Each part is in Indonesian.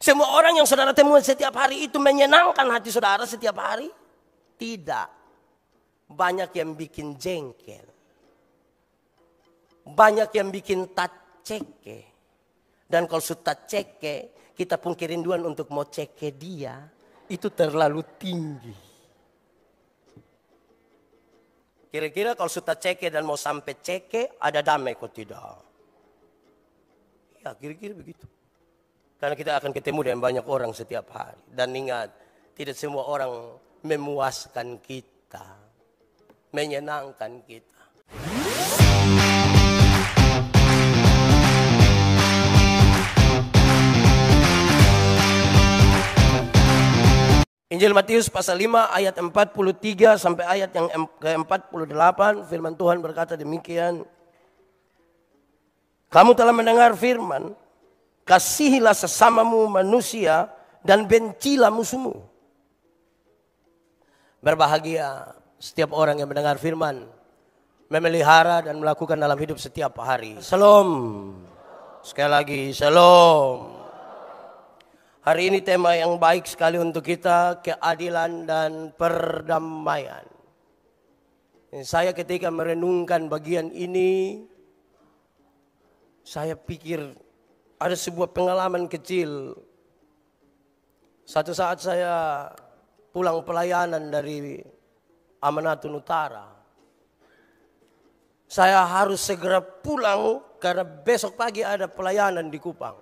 Semua orang yang saudara temui setiap hari itu menyenangkan hati saudara setiap hari? Tidak. Banyak yang bikin jengkel. Banyak yang bikin taceke. Dan kalau sudah ceke, kita pun kerinduan untuk mau ceke dia. Itu terlalu tinggi. Kira-kira kalau sudah ceke dan mau sampai ceke, ada damai kok tidak? Ya kira-kira begitu. Karena kita akan ketemu dengan banyak orang setiap hari. Dan ingat, tidak semua orang memuaskan kita. Menyenangkan kita. Injil Matius pasal 5 ayat 43 sampai ayat yang ke-48. Firman Tuhan berkata demikian. Kamu telah mendengar firman, kasihilah sesamamu manusia dan bencilah musuhmu. Berbahagia setiap orang yang mendengar firman, memelihara dan melakukan dalam hidup setiap hari. Shalom. Sekali lagi, shalom. Hari ini tema yang baik sekali untuk kita, keadilan dan perdamaian. Saya ketika merenungkan bagian ini, saya pikir ada sebuah pengalaman kecil. Satu saat saya pulang pelayanan dari Amanatun Utara. Saya harus segera pulang karena besok pagi ada pelayanan di Kupang.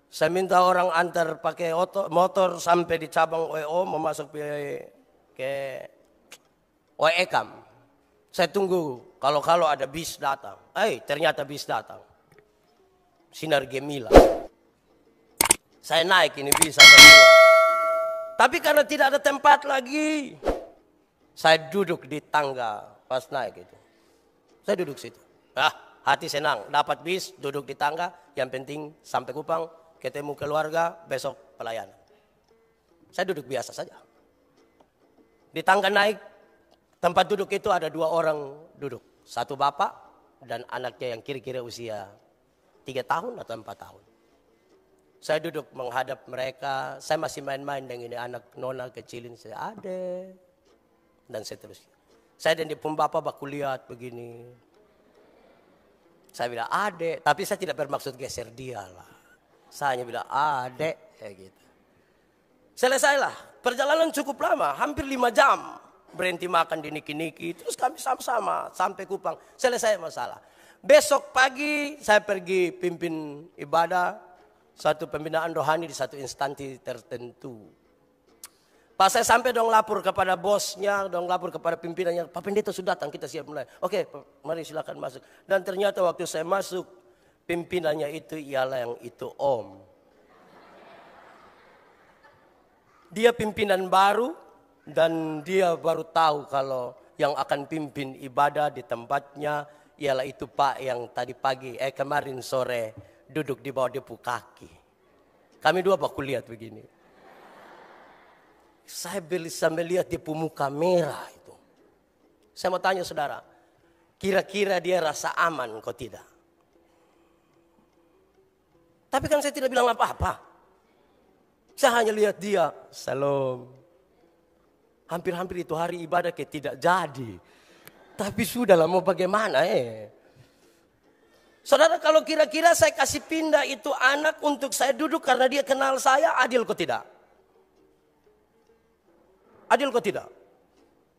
Saya minta orang antar pakai motor sampai di cabang OEO mau masuk ke OEKAM. Saya tunggu kalau ada bis datang. Ternyata bis datang. Sinar Gemilang. Saya naik ini bis sampai dua. Tapi karena tidak ada tempat lagi, saya duduk di tangga pas naik itu. Saya duduk situ. Hati senang, dapat bis, duduk di tangga. Yang penting sampai Kupang, ketemu keluarga, besok pelayanan. Saya duduk biasa saja. Di tangga naik, tempat duduk itu ada dua orang duduk. Satu bapak dan anaknya yang kira-kira usia 3 tahun atau 4 tahun. Saya duduk menghadap mereka. Saya masih main-main dengan ini anak nona kecilin saya. Ade. Dan seterusnya. Saya dan di bapak baku lihat begini. Saya bilang ade. Tapi saya tidak bermaksud geser dia lah. Saya hanya bilang ade. Gitu. Selesailah. Perjalanan cukup lama. Hampir 5 jam. Berhenti makan di niki-niki. Terus kami sama-sama sampai Kupang. Selesai masalah. Besok pagi saya pergi pimpin ibadah. Satu pembinaan rohani di satu instansi tertentu. Pas saya sampai dong lapor kepada bosnya, dong lapor kepada pimpinannya. Pak Pendeta sudah datang, kita siap mulai. Oke, mari silakan masuk. Dan ternyata waktu saya masuk, pimpinannya itu ialah yang itu Om. Dia pimpinan baru dan dia baru tahu kalau yang akan pimpin ibadah di tempatnya ialah itu Pak yang tadi pagi, kemarin sore duduk di bawah depu kaki. Kami dua baku lihat begini. Saya bisa melihat depu muka merah itu. Saya mau tanya saudara, kira-kira dia rasa aman kok tidak? Tapi kan saya tidak bilang apa-apa. Saya hanya lihat dia, salam. Hampir-hampir itu hari ibadah kayak tidak jadi. Tapi sudahlah mau bagaimana Saudara, kalau kira-kira saya kasih pindah itu anak untuk saya duduk karena dia kenal saya, adil kok tidak? Adil kok tidak?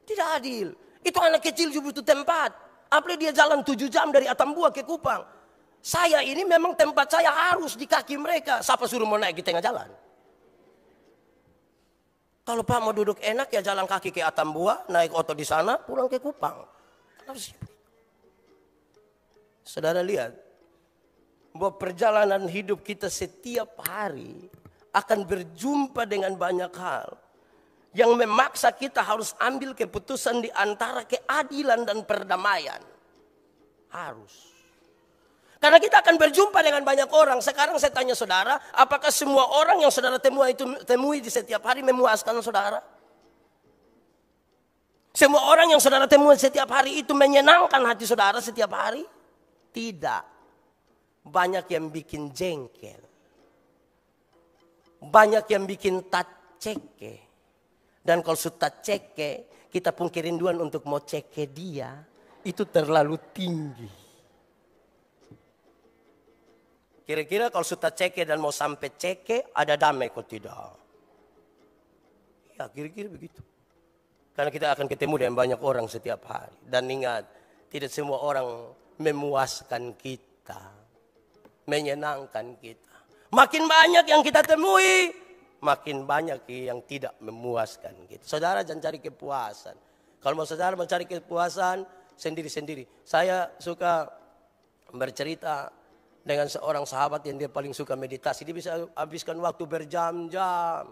Tidak adil. Itu anak kecil juga butuh tempat. Apalagi dia jalan 7 jam dari Atambua ke Kupang. Saya ini memang tempat saya harus di kaki mereka. Siapa suruh mau naik di tengah jalan? Kalau Pak mau duduk enak ya jalan kaki ke Atambua, naik oto di sana, pulang ke Kupang. Saudara lihat bahwa perjalanan hidup kita setiap hari akan berjumpa dengan banyak hal yang memaksa kita harus ambil keputusan di antara keadilan dan perdamaian. Harus. Karena kita akan berjumpa dengan banyak orang. Sekarang saya tanya saudara, apakah semua orang yang saudara temui di setiap hari memuaskan saudara? Semua orang yang saudara temui setiap hari itu menyenangkan hati saudara setiap hari? Tidak. Banyak yang bikin jengkel. banyak yang bikin taceke. Dan kalau sudah ceke, kita pun kerinduan untuk mau ceke dia, itu terlalu tinggi. Kira-kira kalau sudah ceke dan mau sampai ceke, ada damai kok tidak? Ya kira-kira begitu. Karena kita akan ketemu dengan banyak orang setiap hari. Dan ingat, tidak semua orang memuaskan kita. Menyenangkan kita. Makin banyak yang kita temui, makin banyak yang tidak memuaskan kita. Saudara jangan cari kepuasan. Kalau mau saudara mencari kepuasan, sendiri-sendiri. Saya suka bercerita dengan seorang sahabat yang dia paling suka meditasi. Dia bisa habiskan waktu berjam-jam.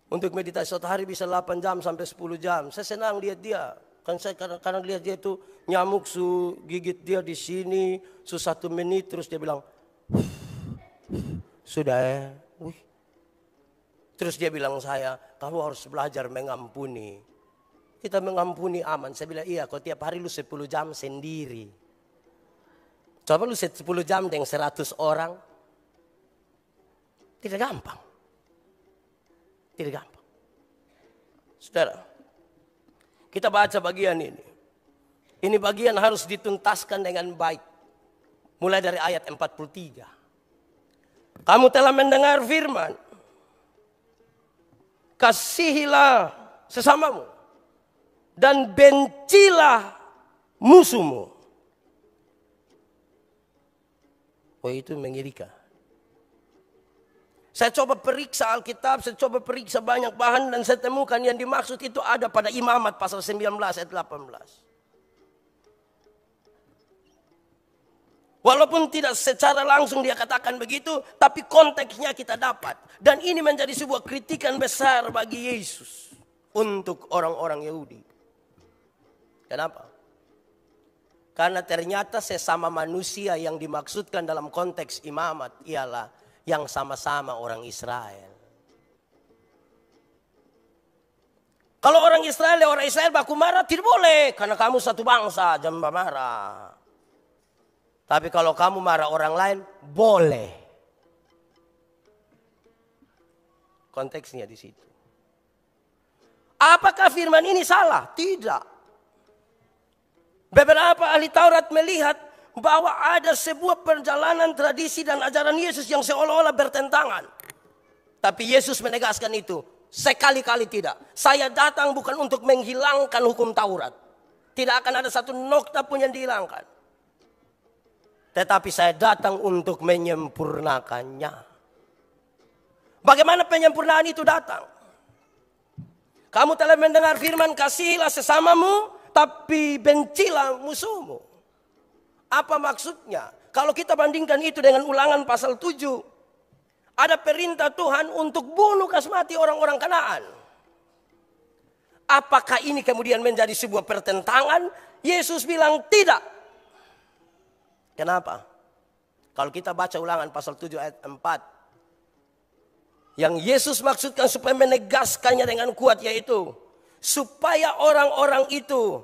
Untuk meditasi satu hari bisa 8 jam sampai 10 jam. Saya senang lihat dia. Karena lihat dia itu nyamuk gigit dia di sini. 1 menit terus dia bilang, sudah ya. Terus dia bilang saya, kamu harus belajar mengampuni. Kita mengampuni aman. Saya bilang, iya kok tiap hari lu 10 jam sendiri. Coba lu 10 jam dengan 100 orang. Tidak gampang. Tidak gampang. Saudara, kita baca bagian ini. Ini bagian harus dituntaskan dengan baik. Mulai dari ayat 43. Kamu telah mendengar firman. Kasihilah sesamamu. Dan bencilah musuhmu. Oh itu mengerikan. Saya coba periksa Alkitab, saya coba periksa banyak bahan dan saya temukan yang dimaksud itu ada pada Imamat pasal 19 ayat 18. Walaupun tidak secara langsung dia katakan begitu, tapi konteksnya kita dapat. Dan ini menjadi sebuah kritikan besar bagi Yesus untuk orang-orang Yahudi. Kenapa? Karena ternyata sesama manusia yang dimaksudkan dalam konteks imamat ialah yang sama-sama orang Israel. Kalau orang Israel baku marah tidak boleh. Karena kamu satu bangsa, jangan marah. Tapi kalau kamu marah orang lain, boleh. Konteksnya di situ. Apakah firman ini salah? Tidak. Beberapa ahli Taurat melihat bahwa ada sebuah perjalanan tradisi dan ajaran Yesus yang seolah-olah bertentangan. Tapi Yesus menegaskan itu. Sekali-kali tidak. Saya datang bukan untuk menghilangkan hukum Taurat. Tidak akan ada satu nokta pun yang dihilangkan. Tetapi saya datang untuk menyempurnakannya. Bagaimana penyempurnaan itu datang? Kamu telah mendengar firman, kasihilah sesamamu, tapi bencilah musuhmu. Apa maksudnya? Kalau kita bandingkan itu dengan Ulangan pasal 7. Ada perintah Tuhan untuk bunuh kasmati orang-orang Kanaan. Apakah ini kemudian menjadi sebuah pertentangan? Yesus bilang tidak. Kenapa? Kalau kita baca Ulangan pasal 7 ayat 4. Yang Yesus maksudkan supaya menegaskannya dengan kuat yaitu. Supaya orang-orang itu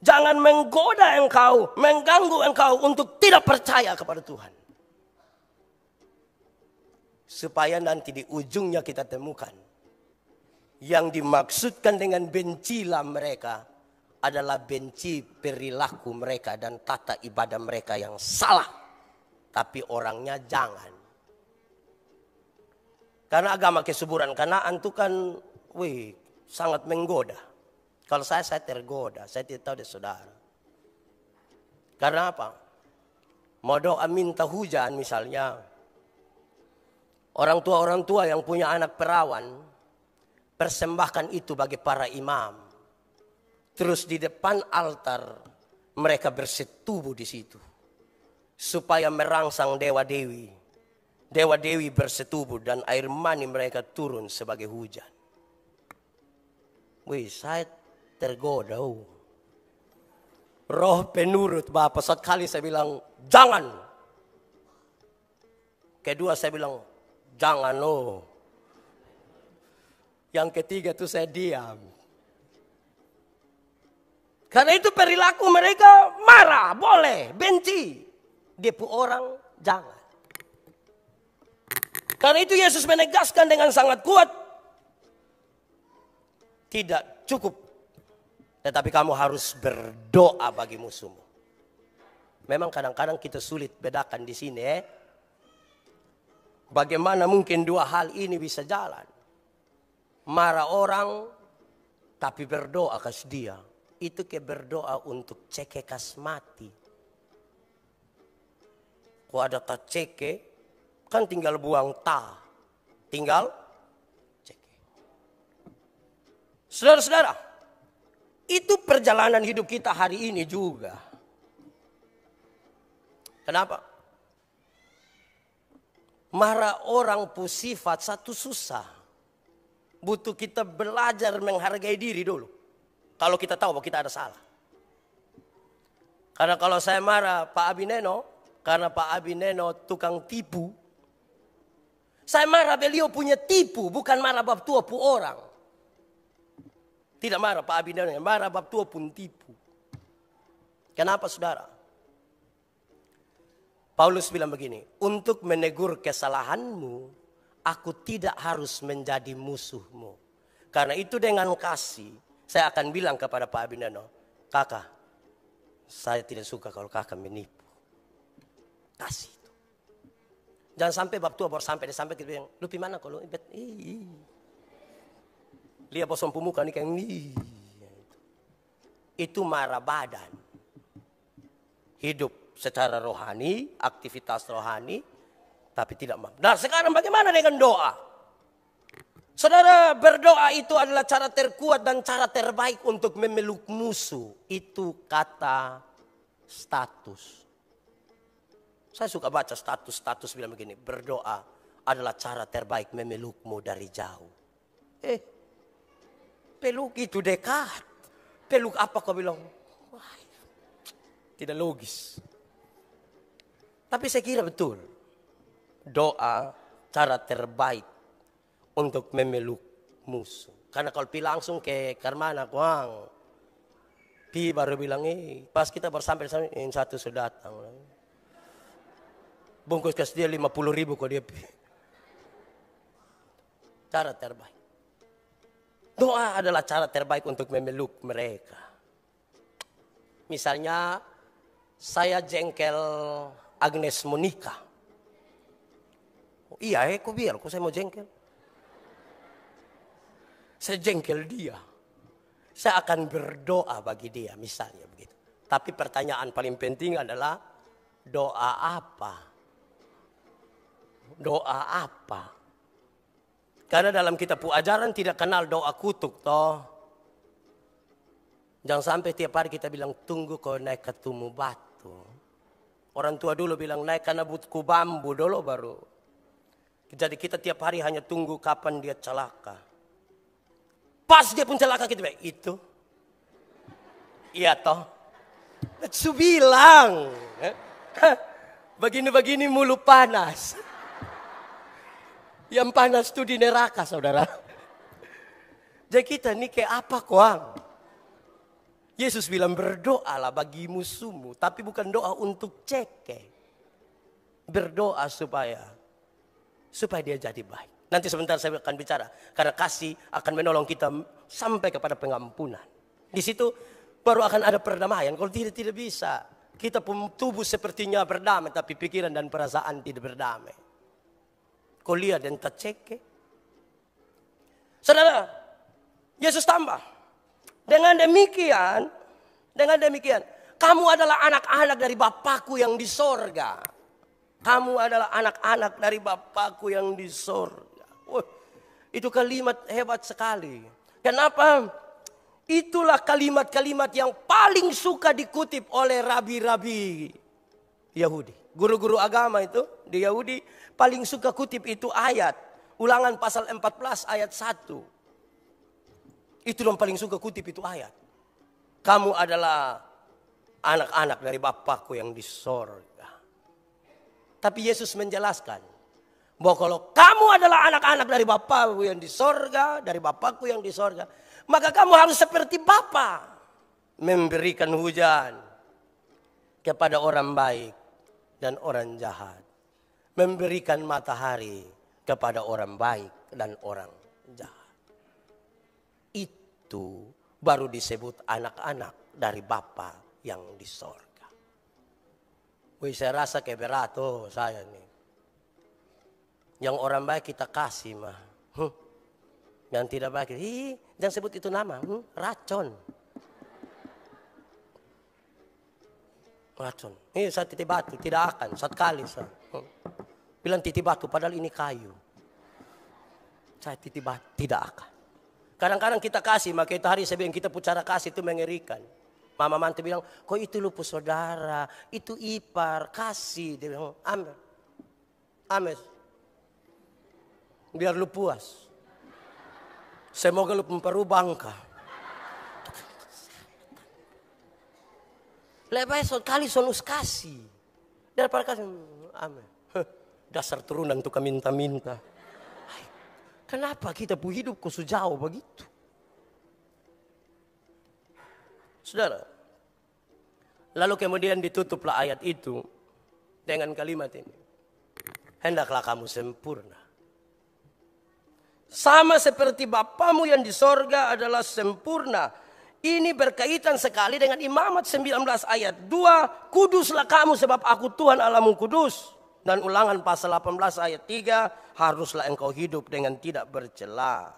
jangan menggoda engkau, mengganggu engkau untuk tidak percaya kepada Tuhan. Supaya nanti di ujungnya kita temukan. Yang dimaksudkan dengan bencilah mereka adalah benci perilaku mereka dan tata ibadah mereka yang salah. Tapi orangnya jangan. Karena agama kesuburan Kanaan itu kan sangat menggoda. Kalau saya tergoda. Saya tidak tahu dari saudara. Karena apa? Mau doa minta hujan misalnya. Orang tua yang punya anak perawan. Persembahkan itu bagi para imam. Terus di depan altar. Mereka bersetubuh di situ. Supaya merangsang dewa-dewi. Dewa-dewi bersetubuh dan air mani mereka turun sebagai hujan. Saya tergoda. Roh penurut Bapak. Sekali saya bilang, jangan. Kedua saya bilang, jangan Yang ketiga itu saya diam. Karena itu perilaku mereka marah, boleh, benci. Dia pun orang, jangan. Karena itu Yesus menegaskan dengan sangat kuat. Tidak cukup. Tetapi kamu harus berdoa bagi musuhmu. Memang kadang-kadang kita sulit bedakan di sini. Bagaimana mungkin dua hal ini bisa jalan? Marah orang tapi berdoa kas dia. Itu kayak berdoa untuk ceke kas mati. Kalau ada tak ceke, kan tinggal buang ta. Tinggal ceke. Saudara-saudara, itu perjalanan hidup kita hari ini juga. Kenapa? Marah orang pun sifat satu susah. Butuh kita belajar menghargai diri dulu. Kalau kita tahu bahwa kita ada salah. Karena kalau saya marah Pak Abineno, karena Pak Abineno tukang tipu. Saya marah beliau punya tipu, bukan marah bab tua pu orang. Tidak marah Pak Abineno, marah bab tua pun tipu. Kenapa saudara? Paulus bilang begini, untuk menegur kesalahanmu, aku tidak harus menjadi musuhmu. Karena itu dengan kasih, saya akan bilang kepada Pak Abineno, kakak, saya tidak suka kalau kakak menipu. Kasih itu. Jangan sampai bab tua baru sampai kita bilang, lu pi mana kalau lihat bosom pemuka nih kayak itu marah badan. Hidup secara rohani, aktivitas rohani, tapi tidak mampu. Nah sekarang bagaimana dengan doa? Saudara, berdoa itu adalah cara terkuat dan cara terbaik untuk memeluk musuh. Itu kata status. Saya suka baca status bilang begini, berdoa adalah cara terbaik memelukmu dari jauh. Peluk itu dekat. Peluk apa kau bilang? Wah, tidak logis. Tapi saya kira betul. Doa cara terbaik untuk memeluk musuh. Karena kalau pi langsung ke Karmana, kuang. Pi baru bilang, pas kita baru sampai sana, yang satu sudah datang. Bungkus kas dia 50.000 kok dia pi. Cara terbaik. Doa adalah cara terbaik untuk memeluk mereka. Misalnya, saya jengkel Agnes Monica. Oh, iya, kok biar, kok saya mau jengkel? Saya jengkel dia. Saya akan berdoa bagi dia, misalnya begitu. Tapi pertanyaan paling penting adalah, doa apa? Doa apa? Karena dalam kitab ajaran tidak kenal doa kutuk, toh. Jangan sampai tiap hari kita bilang, tunggu kau naik ke tumu batu. Orang tua dulu bilang naik karena butku bambu dulu baru. Jadi kita tiap hari hanya tunggu kapan dia celaka. Pas dia pun celaka kita bilang, itu. Iya toh. Su bilang. Begini-begini mulu panas. Yang panas itu di neraka saudara. Jadi kita ini kayak apa kuang? Yesus bilang berdoalah bagi musuhmu. Tapi bukan doa untuk ceke. Berdoa supaya dia jadi baik. Nanti sebentar saya akan bicara. Karena kasih akan menolong kita sampai kepada pengampunan. Di situ baru akan ada perdamaian. Kalau tidak bisa. Kita pun tubuh sepertinya berdamai. Tapi pikiran dan perasaan tidak berdamai. Kau lihat dan tak ceke. Saudara, Yesus tambah. Dengan demikian, kamu adalah anak-anak dari Bapakku yang di sorga. Kamu adalah anak-anak dari Bapakku yang di sorga. Itu kalimat hebat sekali. Kenapa? Itulah kalimat-kalimat yang paling suka dikutip oleh rabi-rabi Yahudi. Guru-guru agama itu di Yahudi paling suka kutip itu ayat. Ulangan pasal 14 ayat 1. Itu yang paling suka kutip itu ayat. Kamu adalah anak-anak dari Bapakku yang di sorga. Tapi Yesus menjelaskan bahwa kalau kamu adalah anak-anak dari Bapakku yang di sorga, dari Bapakku yang di sorga, maka kamu harus seperti Bapa, memberikan hujan kepada orang baik dan orang jahat, memberikan matahari kepada orang baik dan orang jahat. Itu baru disebut anak-anak dari Bapa yang di sorga. Wih, saya rasa keberat saya nih. Yang orang baik kita kasih mah. Yang tidak baik, jangan sebut itu nama, racun. Racun. Saya titip batu, tidak akan, satu kali saya. Bilang titip batu, padahal ini kayu. Saya titip batu, tidak akan. Kadang-kadang kita kasih, maka itu hari saya bilang kita pucara kasih itu mengerikan. Mama mantu bilang, kok itu lupu saudara, itu ipar, kasih. Dia bilang, amer. Amer. Biar lu puas. Semoga lu memperubah engkau. Lebih sekali sonus kasih. Daripada kasih. Amin. Dasar turunan tukang minta-minta. Kenapa kita pu hidup kok sejauh begitu? Saudara. Lalu kemudian ditutuplah ayat itu. Dengan kalimat ini. Hendaklah kamu sempurna. Sama seperti Bapamu yang di sorga adalah sempurna. Ini berkaitan sekali dengan Imamat 19 ayat 2. Kuduslah kamu sebab aku Tuhan Allahmu kudus. Dan Ulangan pasal 18 ayat 3. Haruslah engkau hidup dengan tidak bercela.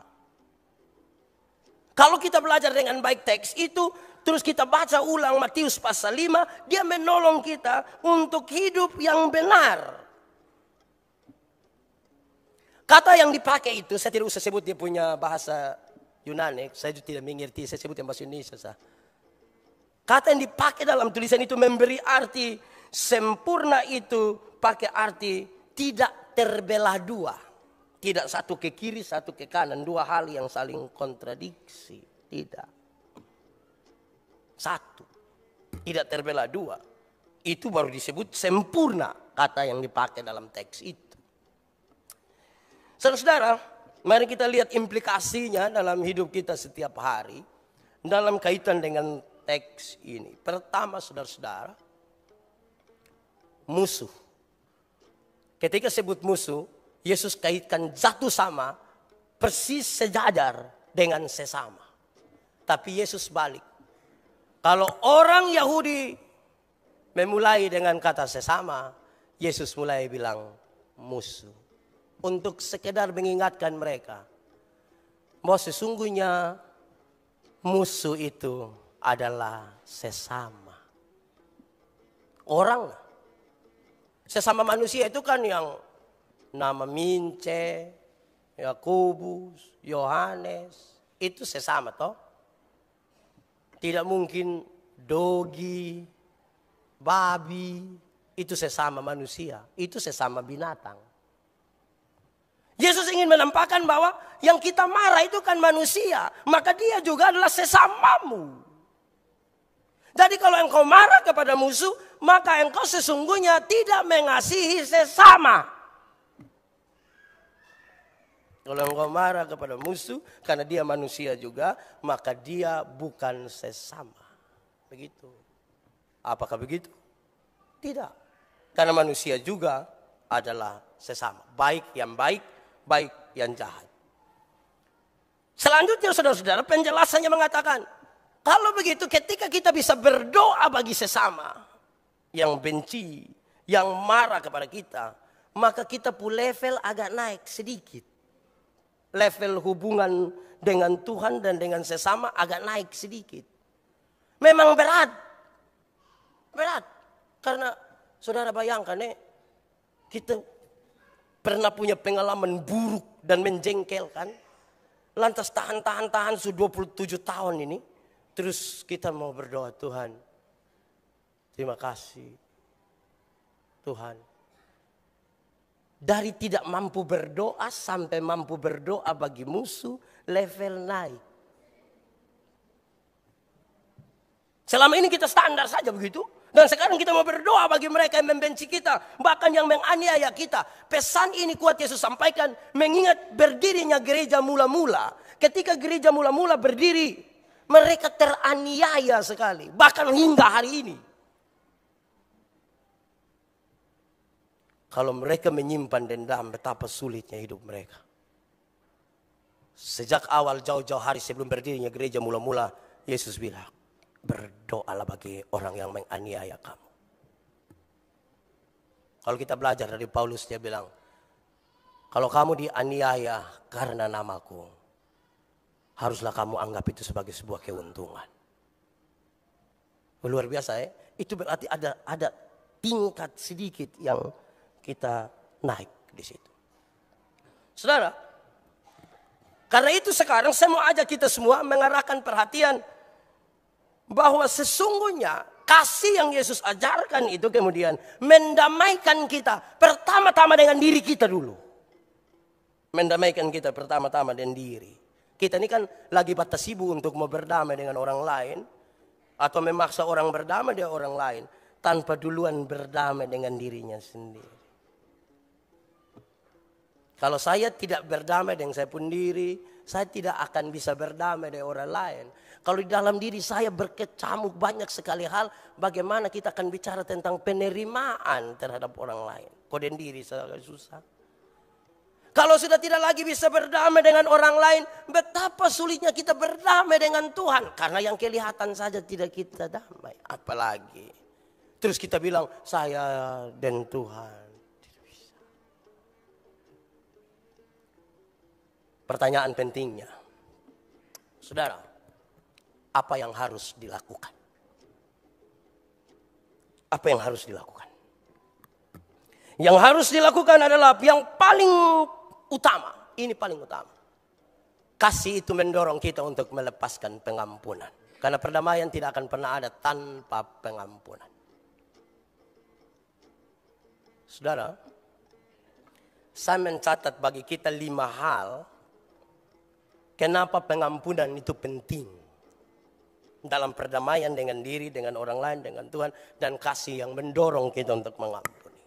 Kalau kita belajar dengan baik teks itu. Terus kita baca ulang Matius pasal 5. Dia menolong kita untuk hidup yang benar. Kata yang dipakai itu, saya tidak usah sebut dia punya bahasa Yunani. Saya juga tidak mengerti, saya sebut yang bahasa Indonesia. Kata yang dipakai dalam tulisan itu memberi arti sempurna itu pakai arti tidak terbelah dua. Tidak satu ke kiri, satu ke kanan. Dua hal yang saling kontradiksi. Tidak. Satu. Tidak terbelah dua. Itu baru disebut sempurna. Kata yang dipakai dalam teks itu. Saudara-saudara, mari kita lihat implikasinya dalam hidup kita setiap hari. Dalam kaitan dengan teks ini. Pertama saudara-saudara, musuh. Ketika sebut musuh, Yesus kaitkan jatuh sama, persis sejajar dengan sesama. Tapi Yesus balik. Kalau orang Yahudi memulai dengan kata sesama, Yesus mulai bilang musuh. Untuk sekedar mengingatkan mereka. Bahwa sesungguhnya musuh itu adalah sesama. Orang. Sesama manusia itu kan yang nama Mince, Yakobus, Yohanes. Itu sesama toh. Tidak mungkin dogi, babi. Itu sesama manusia. Itu sesama binatang. Yesus ingin menampakkan bahwa yang kita marah itu kan manusia. Maka dia juga adalah sesamamu. Jadi kalau engkau marah kepada musuh, maka engkau sesungguhnya tidak mengasihi sesama. Kalau engkau marah kepada musuh, karena dia manusia juga, maka dia bukan sesama. Begitu. Apakah begitu? Tidak. Karena manusia juga adalah sesama. Baik yang baik, baik yang jahat. Selanjutnya saudara-saudara, penjelasannya mengatakan, kalau begitu ketika kita bisa berdoa bagi sesama yang benci, yang marah kepada kita, maka kita pun level agak naik sedikit. Level hubungan dengan Tuhan dan dengan sesama agak naik sedikit. Memang berat. Berat. Karena saudara bayangkan kita pernah punya pengalaman buruk dan menjengkelkan. Lantas tahan sudah 27 tahun ini. Terus kita mau berdoa, Tuhan. Terima kasih. Tuhan. Dari tidak mampu berdoa sampai mampu berdoa bagi musuh, level naik. Selama ini kita standar saja begitu. Dan sekarang kita mau berdoa bagi mereka yang membenci kita. Bahkan yang menganiaya kita. Pesan ini kuat Yesus sampaikan. Mengingat berdirinya gereja mula-mula. Ketika gereja mula-mula berdiri. Mereka teraniaya sekali. Bahkan hingga hari ini. Kalau mereka menyimpan dendam, betapa sulitnya hidup mereka. Sejak awal jauh-jauh hari sebelum berdirinya gereja mula-mula, Yesus bilang, berdoalah bagi orang yang menganiaya kamu. Kalau kita belajar dari Paulus, dia bilang, kalau kamu dianiaya karena namaku, haruslah kamu anggap itu sebagai sebuah keuntungan. Luar biasa ya. Itu berarti ada tingkat sedikit yang kita naik di situ. Saudara, karena itu sekarang saya mau ajak kita semua mengarahkan perhatian bahwa sesungguhnya kasih yang Yesus ajarkan itu kemudian mendamaikan kita pertama-tama dengan diri kita dulu. Mendamaikan kita pertama-tama dengan diri. Kita ini kan lagi batas sibuk untuk mau berdamai dengan orang lain. Atau memaksa orang berdamai dengan orang lain. Tanpa duluan berdamai dengan dirinya sendiri. Kalau saya tidak berdamai dengan saya pun diri, saya tidak akan bisa berdamai dengan orang lain. Kalau di dalam diri saya berkecamuk banyak sekali hal, bagaimana kita akan bicara tentang penerimaan terhadap orang lain. Kode diri saya agak susah. Kalau sudah tidak lagi bisa berdamai dengan orang lain, betapa sulitnya kita berdamai dengan Tuhan. Karena yang kelihatan saja tidak kita damai, apalagi. Terus kita bilang, saya dan Tuhan. Pertanyaan pentingnya, saudara, apa yang harus dilakukan? Apa yang harus dilakukan? Yang harus dilakukan adalah yang paling utama. Ini paling utama. Kasih itu mendorong kita untuk melepaskan pengampunan. Karena perdamaian tidak akan pernah ada tanpa pengampunan. Saudara, saya mencatat bagi kita 5 hal kenapa pengampunan itu penting dalam perdamaian dengan diri, dengan orang lain, dengan Tuhan, dan kasih yang mendorong kita untuk mengampuni.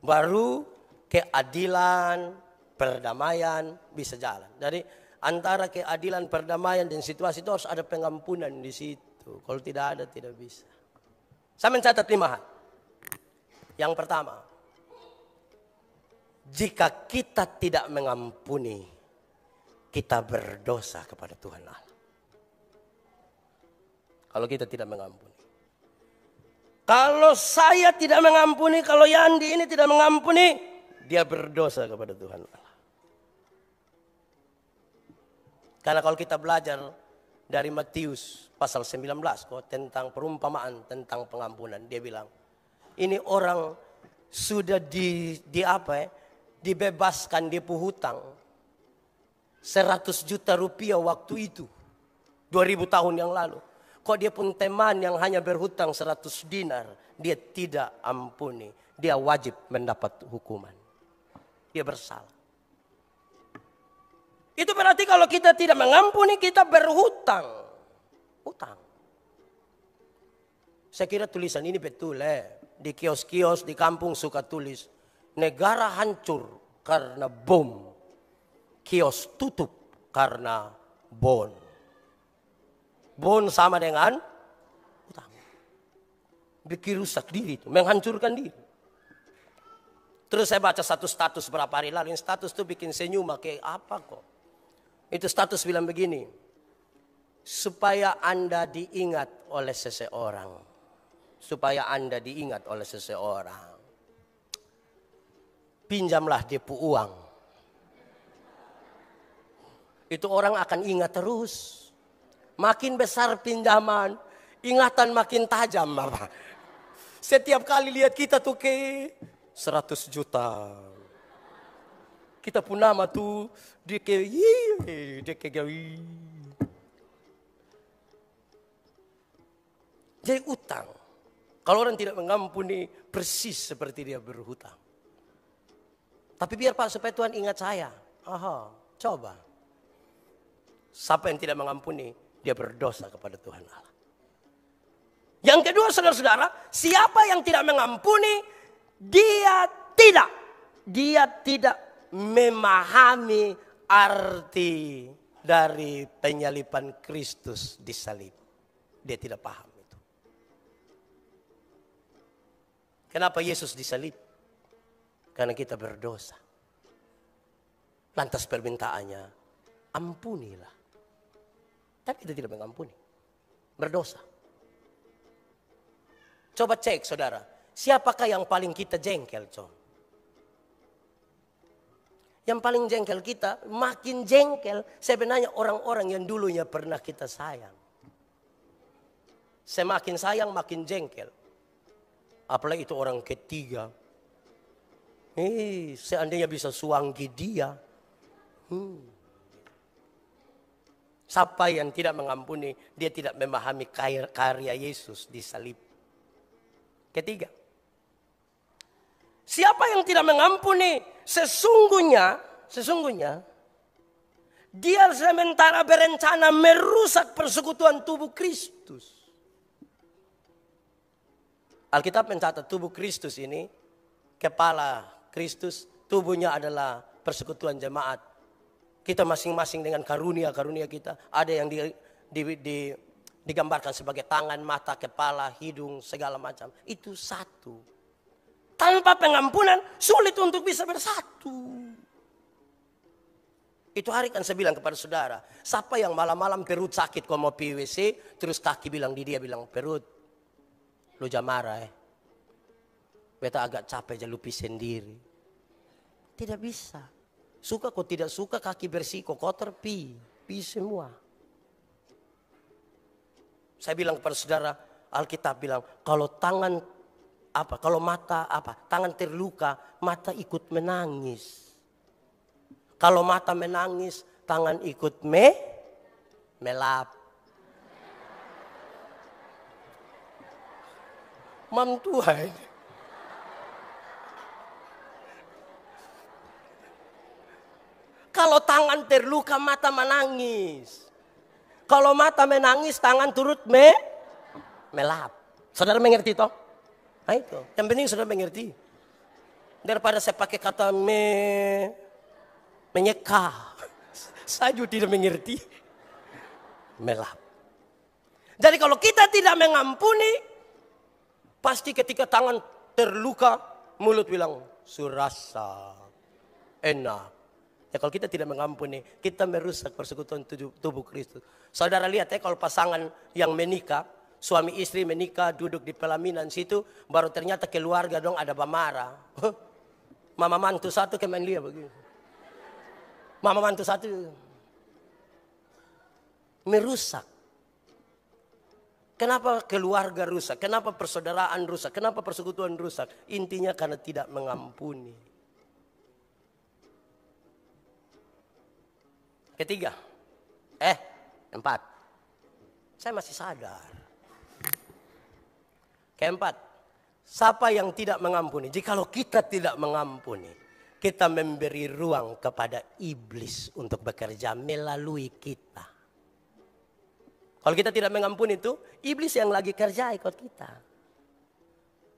Baru keadilan, perdamaian bisa jalan. Dari antara keadilan, perdamaian, dan situasi itu harus ada pengampunan di situ. Kalau tidak ada, tidak bisa. Saya mencatat 5 hal. Yang pertama, jika kita tidak mengampuni, kita berdosa kepada Tuhan Allah. Kalau kita tidak mengampuni. Kalau saya tidak mengampuni, kalau Yandi ini tidak mengampuni, dia berdosa kepada Tuhan Allah. Karena kalau kita belajar dari Matius pasal 19 tentang perumpamaan tentang pengampunan, dia bilang, ini orang sudah dibebaskan dia hutang 100 juta rupiah waktu itu. 2000 tahun yang lalu. Kok dia pun teman yang hanya berhutang 100 dinar. Dia tidak ampuni. Dia wajib mendapat hukuman. Dia bersalah. Itu berarti kalau kita tidak mengampuni, kita berhutang. Hutang. Saya kira tulisan ini betul Di kios-kios di kampung suka tulis. Negara hancur karena bom. Kios tutup karena bon. Bon sama dengan utang. Bikin rusak diri itu, menghancurkan diri. Terus saya baca satu status berapa hari lalu. Yang status itu bikin senyum, kayak apa kok. Itu status bilang begini. Supaya Anda diingat oleh seseorang. Supaya Anda diingat oleh seseorang. Pinjamlah dia uang. Itu orang akan ingat terus. Makin besar pinjaman, ingatan makin tajam. Bapak. Setiap kali lihat kita tuh ke 100 juta. Kita pun nama tuh jadi utang. Kalau orang tidak mengampuni, persis seperti dia berhutang. Tapi biar Pak, supaya Tuhan ingat saya. Coba. Siapa yang tidak mengampuni, dia berdosa kepada Tuhan Allah. Yang kedua, saudara-saudara, siapa yang tidak mengampuni, dia tidak memahami arti dari penyalipan Kristus di salib. Dia tidak paham itu. Kenapa Yesus disalib? Karena kita berdosa. Lantas permintaannya, ampunilah. Tapi kita tidak mengampuni. Berdosa. Coba cek saudara, siapakah yang paling kita jengkel, Con? Yang paling jengkel kita, makin jengkel sebenarnya orang-orang yang dulunya pernah kita sayang. Semakin sayang makin jengkel. Apalagi itu orang ketiga. Seandainya bisa suanggi dia. Siapa yang tidak mengampuni, dia tidak memahami karya Yesus di salib. Ketiga, siapa yang tidak mengampuni, sesungguhnya dia sementara berencana merusak persekutuan tubuh Kristus. Alkitab mencatat tubuh Kristus ini, kepala Kristus, tubuhnya adalah persekutuan jemaat. Kita masing-masing dengan karunia-karunia kita. Ada yang digambarkan sebagai tangan, mata, kepala, hidung, segala macam. Itu satu. Tanpa pengampunan sulit untuk bisa bersatu. Itu hari kan saya bilang kepada saudara. Siapa yang malam-malam perut sakit kau mau PWC. Terus kaki bilang di dia bilang perut. Lu jangan marah Beta agak capek jangan lupi sendiri. Tidak bisa. Suka kau tidak suka kaki bersih kau kotor pi semua. Saya bilang kepada saudara, Alkitab bilang kalau tangan kalau mata tangan terluka, mata ikut menangis. Kalau mata menangis, tangan ikut melap. Mam Tuhan. Kalau tangan terluka, mata menangis. Kalau mata menangis, tangan turut melap. Saudara mengerti toh? Nah itu, yang penting saudara mengerti. Daripada saya pakai kata menyeka. Saya juga tidak mengerti. Melap. Jadi kalau kita tidak mengampuni, pasti ketika tangan terluka, mulut bilang, surasa, enak. Ya kalau kita tidak mengampuni, kita merusak persekutuan tubuh Kristus. Saudara lihat kalau pasangan yang menikah, suami istri menikah, duduk di pelaminan situ, baru ternyata keluarga dong ada bamara. Mama mantu satu kemen lihat begini. Mama mantu satu. Merusak. Kenapa keluarga rusak? Kenapa persaudaraan rusak? Kenapa persekutuan rusak? Intinya karena tidak mengampuni. Ketiga, empat. Saya masih sadar. Keempat, siapa yang tidak mengampuni? Jikalau kita tidak mengampuni, kita memberi ruang kepada iblis untuk bekerja melalui kita. Kalau kita tidak mengampuni itu, iblis yang lagi kerja ikut kita.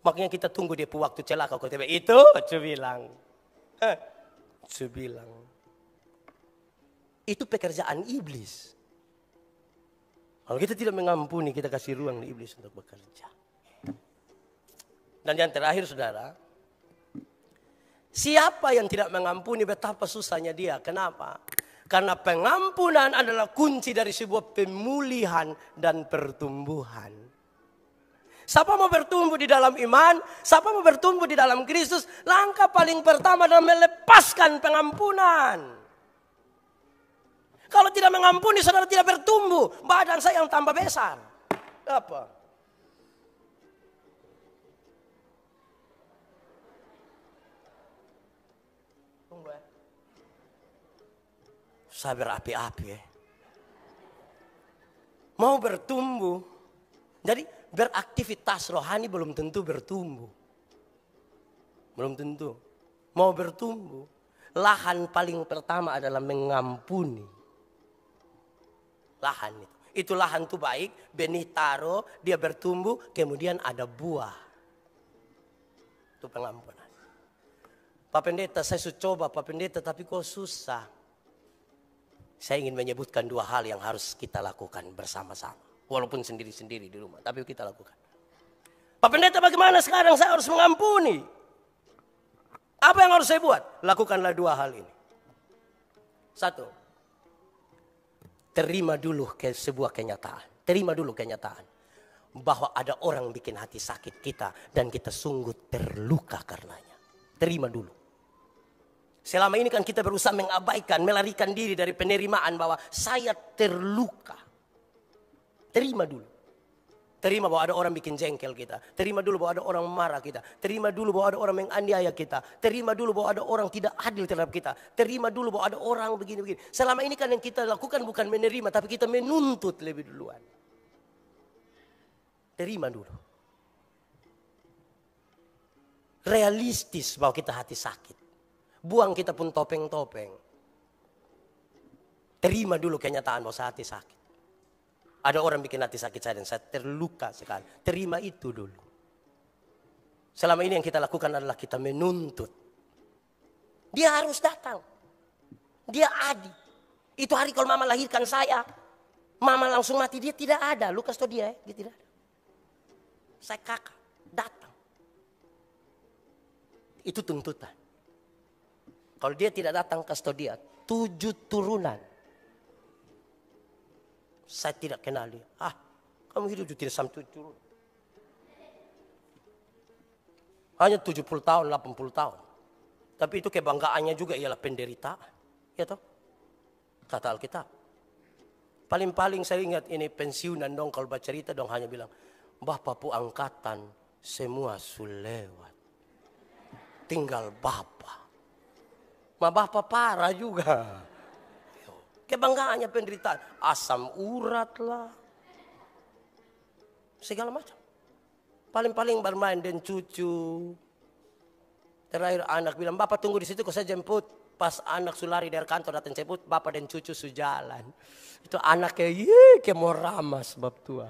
Makanya kita tunggu dia waktu celaka. Itu, bilang. Itu pekerjaan iblis. Kalau kita tidak mengampuni, kita kasih ruang di iblis untuk bekerja. Dan yang terakhir saudara, siapa yang tidak mengampuni betapa susahnya dia. Kenapa? Karena pengampunan adalah kunci dari sebuah pemulihan dan pertumbuhan. Siapa mau bertumbuh di dalam iman, siapa mau bertumbuh di dalam Kristus, langkah paling pertama adalah melepaskan pengampunan. Kalau tidak mengampuni, saudara tidak bertumbuh. Badan saya yang tambah besar. Apa? Tunggu Saya berapi-api Mau bertumbuh. Jadi beraktivitas rohani belum tentu bertumbuh. Belum tentu. Mau bertumbuh. Lahan paling pertama adalah mengampuni. Lahan itu lahan itu baik, benih taruh, dia bertumbuh, kemudian ada buah. Itu pengampunan. Pak Pendeta, saya sudah coba Pak Pendeta, tapi kok susah. Saya ingin menyebutkan dua hal yang harus kita lakukan bersama-sama. Walaupun sendiri-sendiri di rumah, tapi kita lakukan. Pak Pendeta, bagaimana sekarang saya harus mengampuni? Apa yang harus saya buat? Lakukanlah dua hal ini. Satu, terima dulu sebuah kenyataan. Terima dulu kenyataan bahwa ada orang bikin hati sakit kita dan kita sungguh terluka karenanya. Terima dulu. Selama ini kan kita berusaha mengabaikan, melarikan diri dari penerimaan bahwa saya terluka. Terima dulu. Terima bahwa ada orang bikin jengkel kita. Terima dulu bahwa ada orang marah kita. Terima dulu bahwa ada orang menganiaya kita. Terima dulu bahwa ada orang tidak adil terhadap kita. Terima dulu bahwa ada orang begini-begini. Selama ini kan yang kita lakukan bukan menerima, tapi kita menuntut lebih duluan. Terima dulu. Realistis bahwa kita hati sakit. Buang kita pun topeng-topeng. Terima dulu kenyataan bahwa saya hati sakit. Ada orang bikin hati sakit saya dan saya terluka sekali. Terima itu dulu. Selama ini yang kita lakukan adalah kita menuntut. Dia harus datang. Dia adil. Itu hari kalau mama lahirkan saya, mama langsung mati, dia tidak ada. Lukas tuh dia tidak ada. Saya kakak, datang. Itu tuntutan. Kalau dia tidak datang, kasih dia 7 turunan. Saya tidak kenal dia. Kamu hidup tidak sampai 7 turunan. Hanya 70 tahun, 80 tahun. Tapi itu kebanggaannya juga ialah penderitaan. Ya toh? Kata Alkitab. Paling-paling saya ingat ini pensiunan dong kalau baca cerita dong hanya bilang, Bapak pu angkatan semua sulewat. Tinggal Bapak. Bapak parah juga. Kebanggaannya penderitaan. Asam urat lah. Segala macam. Paling-paling bermain dan cucu. Terakhir anak bilang, Bapak tunggu di situ kok saya jemput. Pas anak sulari dari kantor datang jemput, Bapak dan cucu sujalan. Itu anaknya, kayak mau ramas bab tua.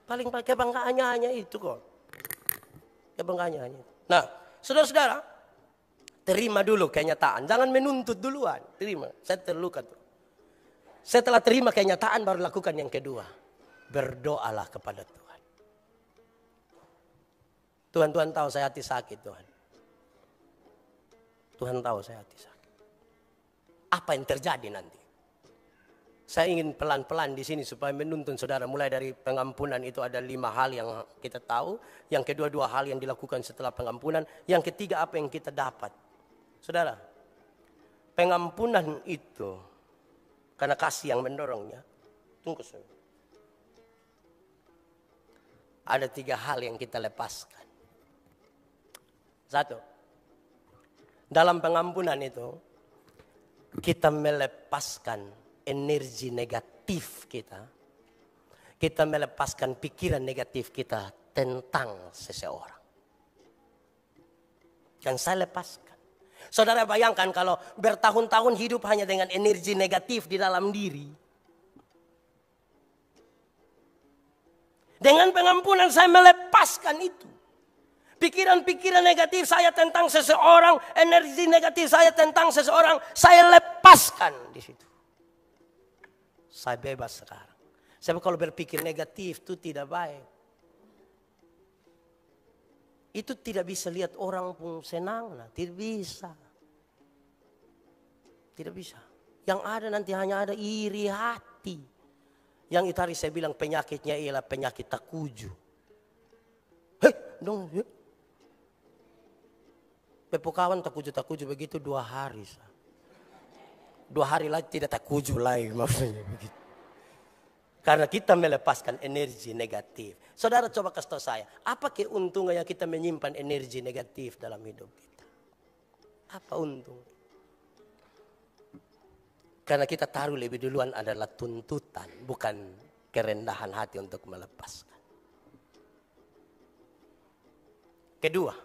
Paling-paling kebanggaannya hanya itu kok. Kebanggaannya hanya itu. Nah, saudara-saudara, terima dulu kenyataan. Jangan menuntut duluan. Terima, saya terluka tuh. Setelah terima kenyataan baru lakukan yang kedua. Berdoalah kepada Tuhan. Tuhan tahu saya hati sakit Tuhan. Tuhan tahu saya hati sakit. Apa yang terjadi nanti? Saya ingin pelan-pelan di sini supaya menuntun saudara. Mulai dari pengampunan itu ada 5 hal yang kita tahu. Yang kedua 2 hal yang dilakukan setelah pengampunan. Yang ketiga apa yang kita dapat. Saudara, pengampunan itu karena kasih yang mendorongnya. Tunggu saudara. Ada 3 hal yang kita lepaskan. 1. Dalam pengampunan itu kita melepaskan energi negatif kita. Kita melepaskan pikiran negatif kita tentang seseorang. Dan saya lepaskan. Saudara bayangkan kalau bertahun-tahun hidup hanya dengan energi negatif di dalam diri. Dengan pengampunan saya melepaskan itu. Pikiran-pikiran negatif saya tentang seseorang, energi negatif saya tentang seseorang, saya lepaskan di situ. Saya bebas sekarang. Sebab kalau berpikir negatif itu tidak baik. Itu tidak bisa lihat orang pun senang. Tidak bisa. Tidak bisa. Yang ada nanti hanya ada iri hati. Yang itu hari saya bilang penyakitnya ialah penyakit takuju. Pepukawan takuju begitu 2 hari. 2 hari lagi tidak takuju lagi maksudnya begitu. Karena kita melepaskan energi negatif. Saudara coba kasih tahu saya, apa keuntungannya kita menyimpan energi negatif dalam hidup kita? Apa untung? Karena kita taruh lebih duluan adalah tuntutan, bukan kerendahan hati untuk melepaskan. Kedua,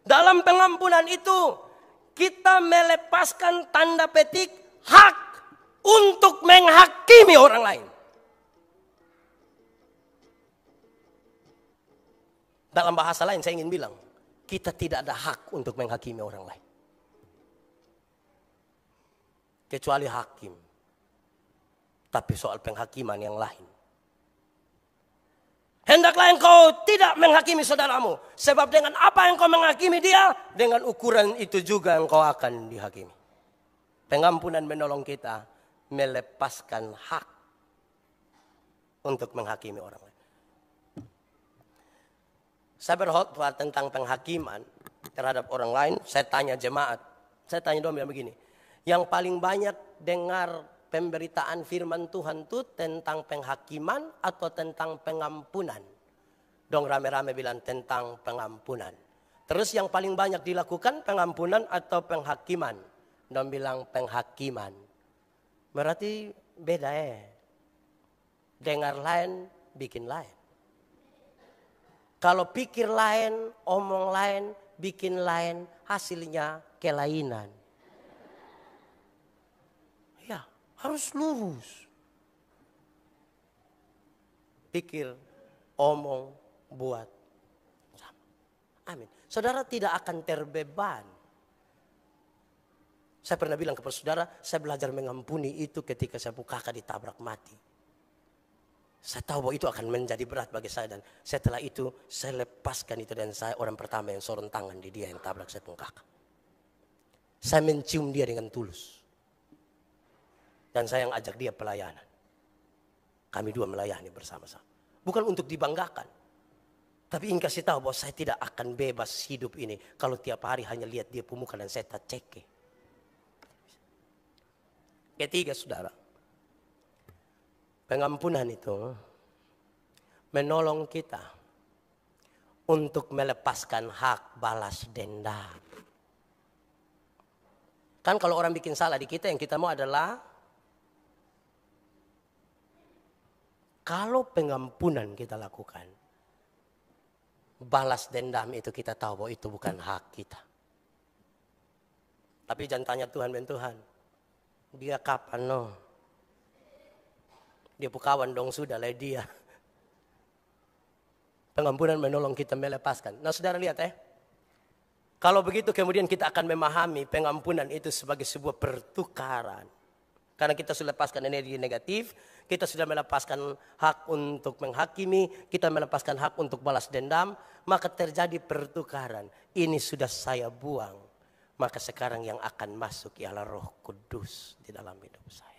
dalam pengampunan itu kita melepaskan tanda petik hak untuk menghakimi orang lain. Dalam bahasa lain saya ingin bilang, kita tidak ada hak untuk menghakimi orang lain. Kecuali hakim. Tapi soal penghakiman yang lain. Hendaklah engkau tidak menghakimi saudaramu. Sebab dengan apa yang kau menghakimi dia, dengan ukuran itu juga engkau akan dihakimi. Pengampunan menolong kita melepaskan hak untuk menghakimi orang lain. Saya berkhotbah tentang penghakiman terhadap orang lain. Saya tanya jemaat. Saya tanya dong begini. Yang paling banyak dengar pemberitaan firman Tuhan itu tentang penghakiman atau tentang pengampunan? Dong rame-rame bilang tentang pengampunan. Terus yang paling banyak dilakukan pengampunan atau penghakiman? Dong bilang penghakiman. Berarti beda Dengar lain, bikin lain. Kalau pikir lain, omong lain, bikin lain, hasilnya kelainan. Ya, harus lurus. Pikir, omong, buat. Sama. Amin. Saudara tidak akan terbeban. Saya pernah bilang kepada saudara, saya belajar mengampuni itu ketika saya kakak ditabrak mati. Saya tahu bahwa itu akan menjadi berat bagi saya. Dan setelah itu saya lepaskan itu. Dan saya orang pertama yang sorong tangan di dia yang tabrak saya pun kakak. Saya mencium dia dengan tulus. Dan saya yang ajak dia pelayanan. Kami dua melayani bersama-sama. Bukan untuk dibanggakan. Tapi ingin kasih tahu bahwa saya tidak akan bebas hidup ini. Kalau tiap hari hanya lihat dia pemuka dan saya tak cek. Ketiga saudara. Pengampunan itu menolong kita untuk melepaskan hak balas dendam. Kan kalau orang bikin salah di kita, yang kita mau adalah kalau pengampunan kita lakukan, balas dendam itu kita tahu bahwa itu bukan hak kita. Tapi jangan tanya Tuhan, Tuhan, dia kapan Dia pukawan dong sudah lah dia. Pengampunan menolong kita melepaskan. Nah saudara lihat Kalau begitu kemudian kita akan memahami pengampunan itu sebagai sebuah pertukaran. Karena kita sudah lepaskan energi negatif. Kita sudah melepaskan hak untuk menghakimi. Kita melepaskan hak untuk balas dendam. Maka terjadi pertukaran. Ini sudah saya buang. Maka sekarang yang akan masuk ialah Roh Kudus di dalam hidup saya.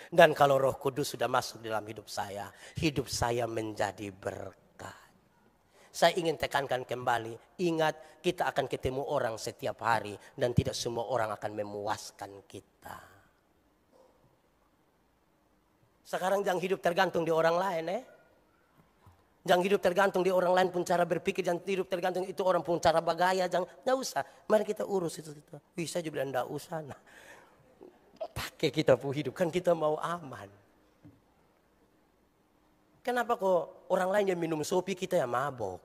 Dan kalau Roh Kudus sudah masuk dalam hidup saya menjadi berkat. Saya ingin tekankan kembali, ingat kita akan ketemu orang setiap hari dan tidak semua orang akan memuaskan kita. Sekarang jangan hidup tergantung di orang lain Jangan hidup tergantung di orang lain pun cara berpikir, jangan hidup tergantung itu orang pun cara bergaya, jangan usah. Mari kita urus itu. Bisa juga bilang enggak usah. Pakai kita pun hidup, kan kita mau aman. Kenapa kok orang lain yang minum sopi kita yang mabok?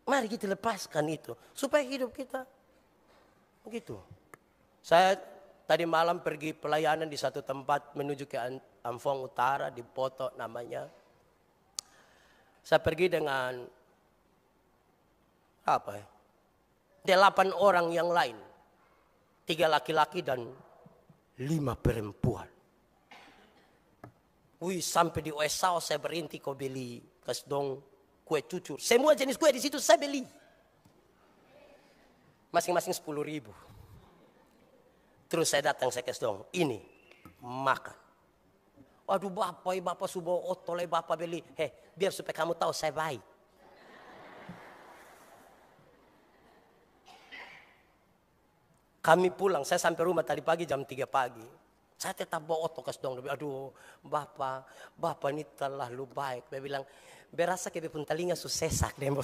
Mari kita lepaskan itu, supaya hidup kita begitu. Saya tadi malam pergi pelayanan di satu tempat menuju ke Ampong Utara, di Poto namanya. Saya pergi dengan 8 orang yang lain. 3 laki-laki dan 5 perempuan. Sampai di Osao saya berhenti kau beli kasdong kue cucur. Semua jenis kue di situ saya beli. Masing-masing 10.000. Terus saya datang saya kasdong. Ini makan. Waduh bapak subuh otole bapak beli. Biar supaya kamu tahu saya baik. Kami pulang, saya sampai rumah tadi pagi jam 3 pagi. Saya tetap bawa otokas dong. Aduh bapak ini terlalu baik. Dia bilang, berasa kayak pun telinga susesak deh om.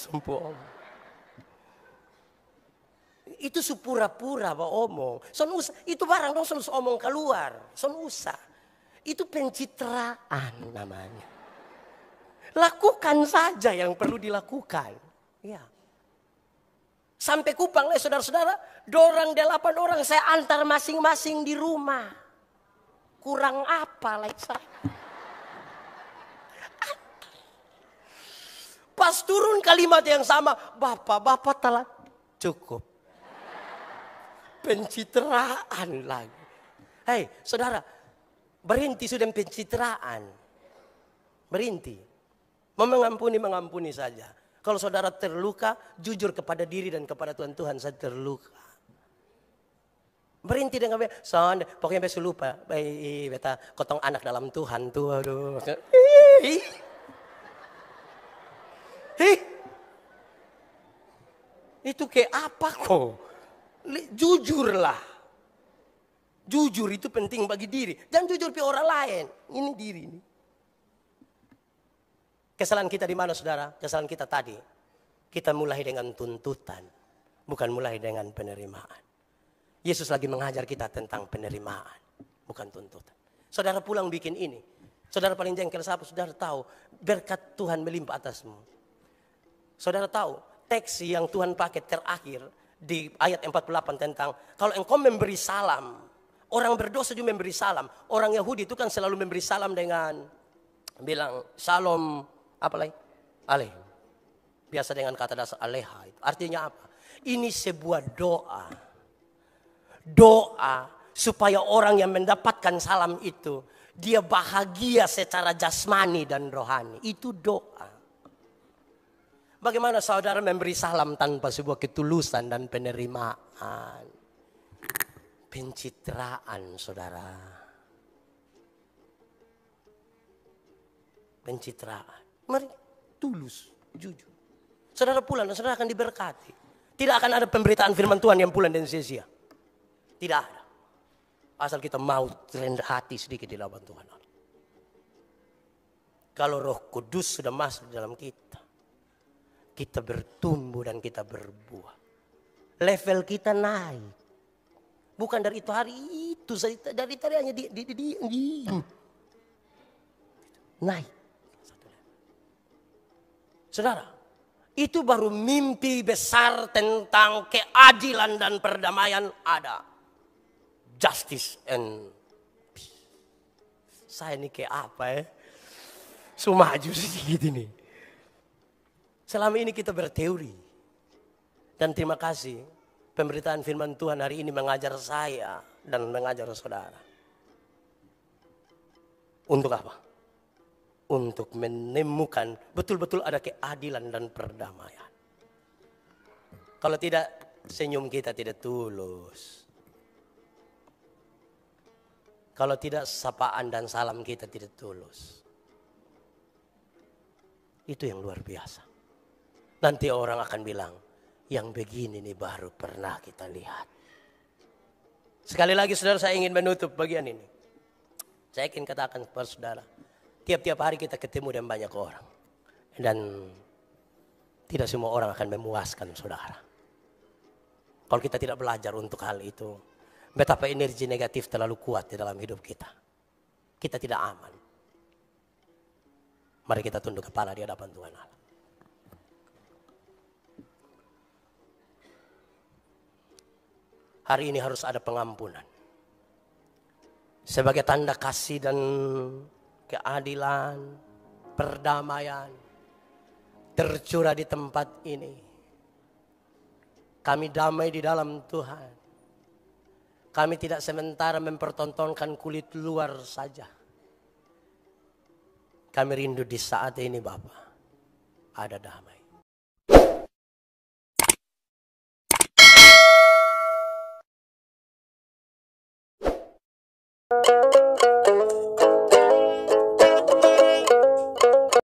Itu supura-pura bawa omong. Itu barang dong son omong keluar. Son usah. Itu pencitraan namanya. Lakukan saja yang perlu dilakukan. Ya. Sampai Kupang saudara-saudara, dorang 8 orang saya antar masing-masing di rumah. Kurang apa saya? Pas turun kalimat yang sama, bapak telah cukup. Pencitraan lagi. Hei saudara, berhenti sudah pencitraan. Berhenti. Mau mengampuni saja. Kalau saudara terluka, jujur kepada diri dan kepada Tuhan. Tuhan, saya terluka. Berhenti dengan pokoknya besok lupa. Beta kotong anak dalam Tuhan tuh. Aduh. Itu kayak apa kok? Jujurlah. Jujur itu penting bagi diri. Jangan jujur pi orang lain. Ini diri ini. Kesalahan kita di mana saudara? Kesalahan kita tadi. Kita mulai dengan tuntutan. Bukan mulai dengan penerimaan. Yesus lagi mengajar kita tentang penerimaan. Bukan tuntutan. Saudara pulang bikin ini. Saudara paling jengkel siapa? Saudara tahu berkat Tuhan melimpah atasmu. Saudara tahu teks yang Tuhan pakai terakhir di ayat 48 tentang kalau engkau memberi salam. Orang berdosa juga memberi salam. Orang Yahudi itu kan selalu memberi salam dengan bilang shalom. Apa lagi? Aleh. Biasa dengan kata dasar aleha. Artinya apa? Ini sebuah doa. Doa supaya orang yang mendapatkan salam itu. Dia bahagia secara jasmani dan rohani. Itu doa. Bagaimana saudara memberi salam tanpa sebuah ketulusan dan penerimaan? Pencitraan saudara. Pencitraan. Mari tulus, jujur. Saudara pulang dan saudara akan diberkati. Tidak akan ada pemberitaan firman Tuhan yang pulang dan sia-sia. Tidak ada. Asal kita mau rendah hati sedikit di hadapan Tuhan. Kalau Roh Kudus sudah masuk dalam kita. Kita bertumbuh dan kita berbuah. Level kita naik. Bukan dari itu hari itu. Dari tadi hanya di naik. Saudara, itu baru mimpi besar tentang keadilan dan perdamaian ada. Justice and peace. Saya ini kayak apa ya? Sumaju sedikit ini. Selama ini kita berteori. Dan terima kasih pemberitaan firman Tuhan hari ini mengajar saya dan mengajar saudara. Untuk apa? Untuk menemukan betul-betul ada keadilan dan perdamaian. Kalau tidak, senyum kita tidak tulus. Kalau tidak, sapaan dan salam kita tidak tulus. Itu yang luar biasa. Nanti orang akan bilang, yang begini nih baru pernah kita lihat. Sekali lagi saudara, saya ingin menutup bagian ini. Saya ingin katakan kepada saudara. Tiap-tiap hari kita ketemu dengan banyak orang. Dan tidak semua orang akan memuaskan saudara. Kalau kita tidak belajar untuk hal itu. Betapa energi negatif terlalu kuat di dalam hidup kita. Kita tidak aman. Mari kita tunduk kepala di hadapan Tuhan Allah. Hari ini harus ada pengampunan. Sebagai tanda kasih dan keadilan, perdamaian tercurah di tempat ini. Kami damai di dalam Tuhan. Kami tidak sementara mempertontonkan kulit luar saja. Kami rindu di saat ini Bapa, ada damai.